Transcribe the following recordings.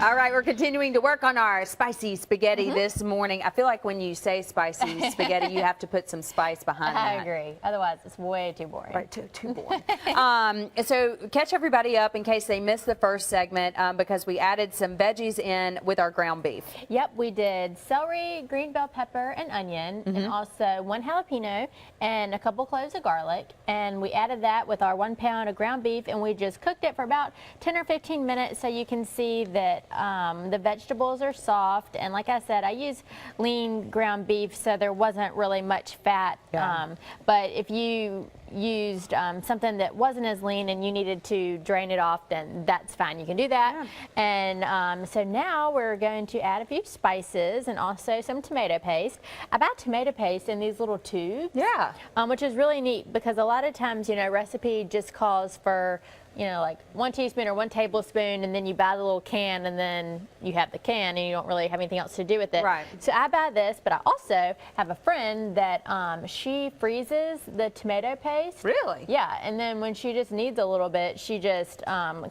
All right, we're continuing to work on our spicy spaghetti this morning. I feel like when you say spicy spaghetti, you have to put some spice behind that. I agree. Otherwise, it's way too boring. Right, too boring. So catch everybody up in case they missed the first segment because we added some veggies in with our ground beef. Yep, we did celery, green bell pepper, and onion, and also 1 jalapeno and a couple cloves of garlic. And we added that with our 1 pound of ground beef, and we just cooked it for about 10 or 15 minutes so you can see that the vegetables are soft. And like I said, I use lean ground beef, so there wasn't really much fat. Yeah. But if you used something that wasn't as lean and you needed to drain it off, then that's fine. You can do that. Yeah. And so now we're going to add a few spices and also some tomato paste. I buy tomato paste in these little tubes. Yeah. Which is really neat because a lot of times, you know, recipe just calls for, you know, like 1 teaspoon or 1 tablespoon, and then you buy the little can, and then you have the can, and you don't really have anything else to do with it. Right. So I buy this, but I also have a friend that she freezes the tomato paste. Really? Yeah, and then when she just needs a little bit, she just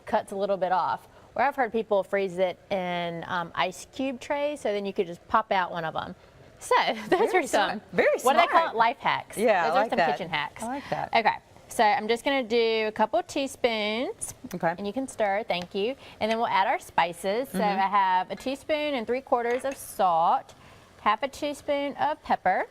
cuts a little bit off. Or I've heard people freeze it in ice cube trays, so then you could just pop out one of them. So those are some, very what do smart. they call it, life hacks. Yeah, those I like are some that. kitchen hacks. I like that. Okay. So I'm just going to do a couple teaspoons. Okay. And you can stir, thank you. And then we'll add our spices. So I have 1 teaspoon and 3/4 of salt, 1/2 teaspoon of pepper,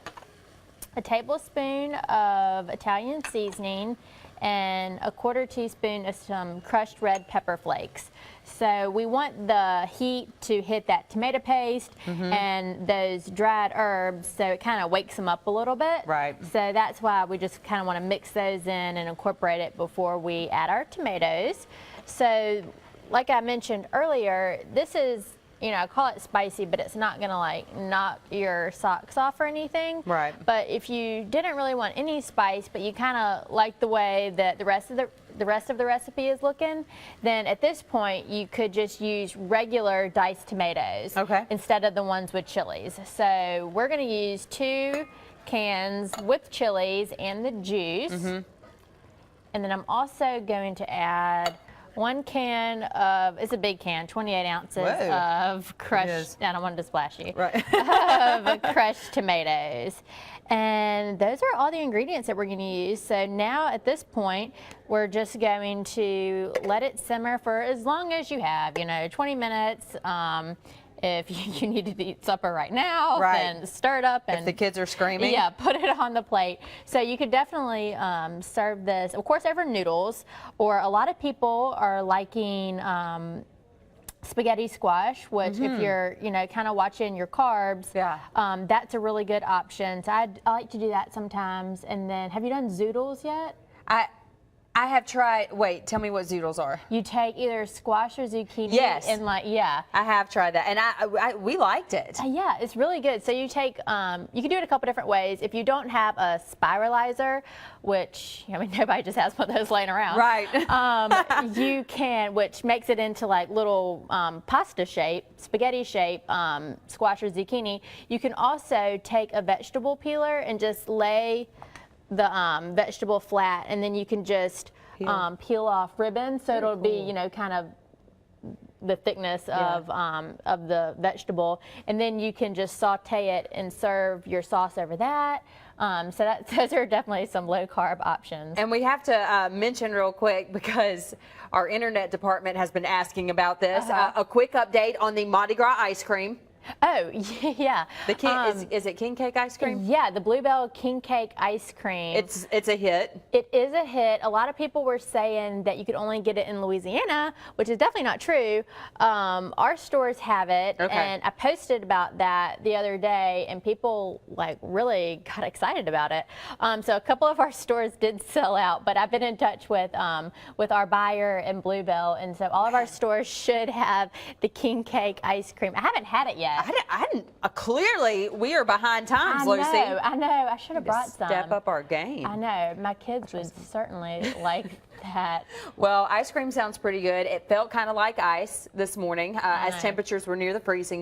1 tablespoon of Italian seasoning, and 1/4 teaspoon of some crushed red pepper flakes. So we want the heat to hit that tomato paste and those dried herbs, so it kind of wakes them up a little bit. Right. So that's why we just kind of want to mix those in and incorporate it before we add our tomatoes. So like I mentioned earlier, this is, you know, I call it spicy, but it's not gonna like knock your socks off or anything. Right. But if you didn't really want any spice, but you kind of like the way that the rest of the recipe is looking, then at this point you could just use regular diced tomatoes. Okay. Instead of the ones with chilies. So we're gonna use 2 cans with chilies and the juice. And then I'm also going to add 1 can of, it's a big can, 28 ounces of crushed, I don't want to splash you, of crushed tomatoes. And those are all the ingredients that we're going to use. So now at this point, we're just going to let it simmer for as long as you have, you know, 20 minutes. If you need to eat supper right now, then stir it up. And if the kids are screaming. Yeah, put it on the plate. So you could definitely serve this, of course, over noodles, or a lot of people are liking spaghetti squash, which if you're, you know, kind of watching your carbs, that's a really good option. So I like to do that sometimes. And then, have you done zoodles yet? I have tried. Wait, tell me what zoodles are. You take either squash or zucchini. Yes. And like, I have tried that, and we liked it. Yeah, it's really good. So you take, you can do it a couple different ways. If you don't have a spiralizer, which, I mean, nobody just has one of those laying around. Right. You can, which makes it into like little pasta shape, spaghetti shape, squash or zucchini. You can also take a vegetable peeler and just lay the vegetable flat, and then you can just peel off ribbons, so it'll be, you know, kind of the thickness of the vegetable, and then you can just saute it and serve your sauce over that. So those are definitely some low carb options. And we have to mention real quick, because our internet department has been asking about this, a quick update on the Mardi Gras ice cream. Oh, yeah. The king, is it king cake ice cream? Yeah, the Bluebell king cake ice cream. It's a hit. It is a hit. A lot of people were saying that you could only get it in Louisiana, which is definitely not true. Our stores have it, and I posted about that the other day, and people like really got excited about it. So a couple of our stores did sell out, but I've been in touch with our buyer in Bluebell, and so all of our stores should have the king cake ice cream. I haven't had it yet. I didn't. Clearly, we are behind times, Lucy. I know. I should have brought some. Step up our game. I know. My kids would certainly like that. Well, ice cream sounds pretty good. It felt kind of like ice this morning as temperatures were near the freezing.